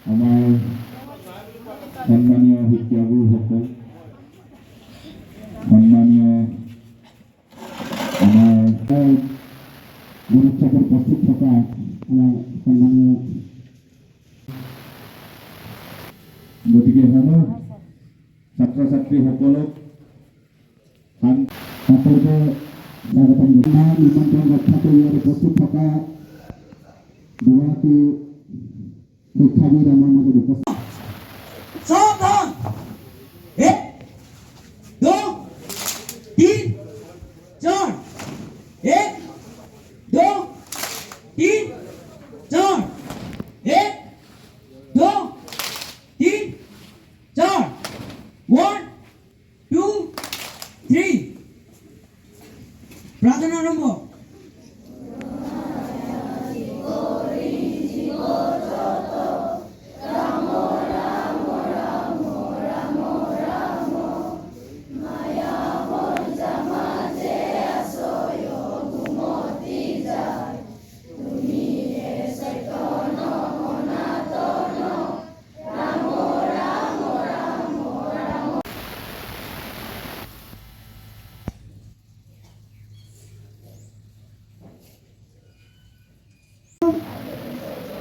আমাৰ সন্মানীয় শিক্ষাগুৰুসকল, সন্মানীয় আমাৰ গুৰুত্বপূৰ্ণ উপস্থিত থকা আমাৰ সন্মানীয়, গতিকে সমূহ ছাত্ৰ ছাত্ৰীসকলক সকলোকে স্বাগতম জনাই নিমন্ত্ৰণ ৰক্ষা কৰি উপস্থিত থকা দুগৰাকী শিক্ষাবিদ আমাৰ মাজত উপস্থিত। सावधान, एक, दो, तीन, चार, एक, दो, तीन, चार, एक, दो, तीन, चार, 1, 2, 3, प्रार्थना आरंभ।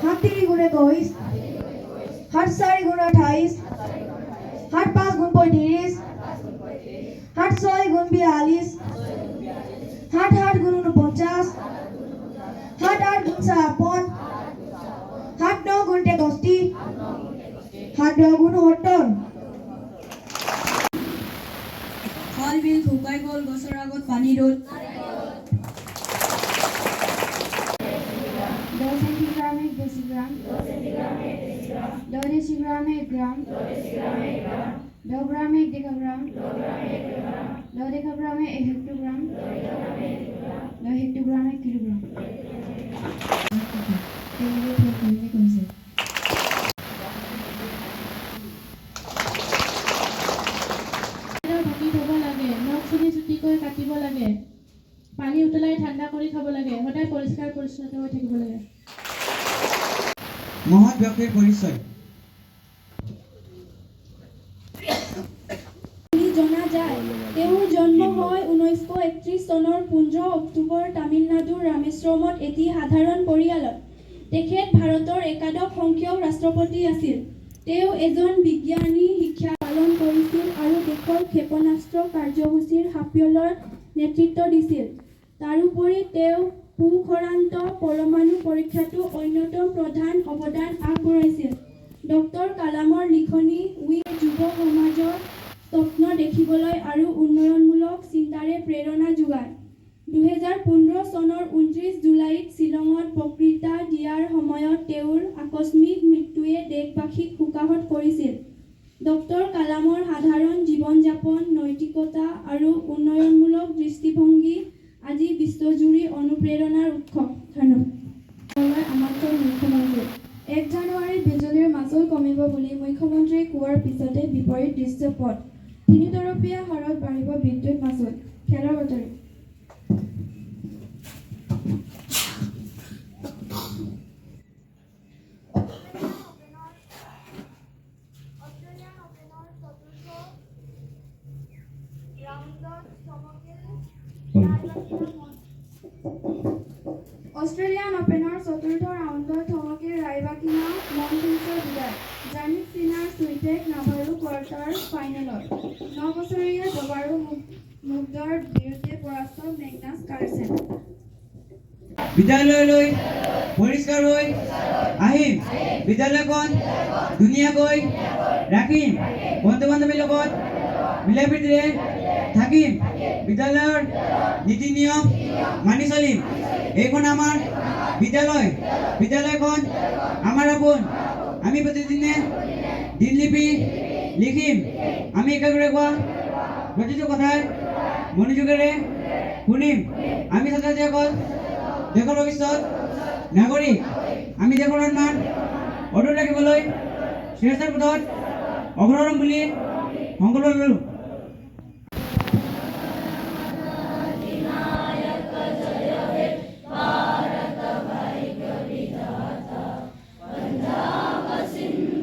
हाथ 3 गुणे 22, हाथ 4 गुणे 28, हाथ 5 गुण 35, हाथ 6 गुण 42, हाथ 8 गुण 49, हाथ 8 गुण 56, हाथ 9 गुण 63, हाथ 10 गुण 70। খাল বিল শুকাই গ'ল, গছৰ আগত পানী ৰ'ল। 2 सेंटीग्राम 1 डेसीग्राम, 2 डेसीग्राम 1 ग्राम, 2 ग्राम 1 decagram, 2 decagram 1 hectogram, 2 hectogram 1 kilogram. ঢাকি থ'ব লাগে, নখ চুলি চুটিকৈ কাটিব লাগে, পানী উতলাই ঠাণ্ডা কৰি খাব লাগে, সদায় পৰিষ্কাৰ পৰিচ্ছন্নতা হৈ থাকিব লাগে। মহৎ ব্যক্তিৰ পৰিচয়। জনা যায়। তেওঁৰ জন্ম হয় 1931 চনৰ 15 অক্টোবৰ তামিলনাডুৰ ৰামেশ্বৰমত এটি সাধাৰণ পৰিয়ালত। তেখেত ভাৰতৰ একাদশ সংখ্যক ৰাষ্ট্ৰপতি আছিল। তেওঁ এজন বিজ্ঞানী, শিক্ষা পালন কৰিছিল আৰু দেশৰ ক্ষেপণাস্ত্ৰ কাৰ্যসূচীৰ সাফল্যৰ নেতৃত্ব দিছিল। তাৰোপৰি তেওঁ পোখৰান্ত পৰমাণু পৰীক্ষাতো অন্যতম প্ৰধান অৱদান আগবঢ়াইছিল। ডক্টৰ কালামৰ লিখনি যুৱ সমাজৰ স্বপ্ন দেখিবলৈ আৰু উন্নয়নমূলক চিন্তাৰে প্ৰেৰণা যোগায়। 2015 চনৰ 29 জুলাইত শ্বিলঙত বক্তৃতা দিয়াৰ সময়ত তেওঁৰ আকস্মিক মৃত্যুৱে দেশবাসীক শোকাহত কৰিছিল। ডক্টৰ কালামৰ সাধাৰণ জীৱন যাপন, নৈতিকতা আৰু উন্নয়নমূলক দৃষ্টিভংগী আজি বিশ্বজুৰি অনুপ্ৰেৰণাৰ উৎস। ধন্যবাদ। আমন্ত্ৰণ মুখ্যমন্ত্ৰী। 1 জানুৱাৰীত বিজুলীৰ মাচুল কমিব বুলি মুখ্যমন্ত্ৰীয়ে কোৱাৰ পিছতে বিপৰীত দৃশ্যপট। 3 তৰপীয়া হাৰত বাঢ়িব বিদ্যুৎ মাচুল। খেলৰ বাতৰি। অষ্ট্ৰেলিয়ান অপেনৰ চতুৰ্থ ৰাউণ্ডত থমকিল ৰাইবাকিনা মনফিল্ডছৰ বিদায়। জানিক সিনাৰ চুইটেক নাভাৰো কোৱাৰ্টাৰ ফাইনেলত। 9 বছৰীয়া জবাৰু মুগদৰ বিৰুদ্ধে পৰাস্ত মেগনাছ কাৰ্লচেন। বিদ্যালয়লৈ পৰিষ্কাৰ হৈ আহিম, বিদ্যালয়খন ধুনীয়াকৈ ৰাখিম, বন্ধু বান্ধৱীৰ লগত মিলা প্ৰীতিৰে থাকিম, বিদ্যালয়ৰ নীতি নিয়ম মানি চলিম। এইখন আমাৰ বিদ্যালয়, বিদ্যালয়খন আমাৰ আপোন। আমি প্ৰতিদিনে দিনলিপি লিখিম, আমি একাগ্ৰে কোৱা প্ৰতিটো কথাই মনোযোগেৰে শুনিম। আমি ছাত্ৰ ছাত্ৰীসকল দেশৰ ভৱিষ্যত নাগৰিক। আমি দেশৰ সন্মান অটুট ৰাখিবলৈ শ্ৰেষ্ঠৰ পথত অগ্ৰসৰ বুলি সংকল্প ল'লোঁ। Sindhu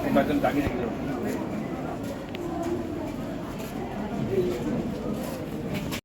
কোনোবা এজন দাগি থাকিলে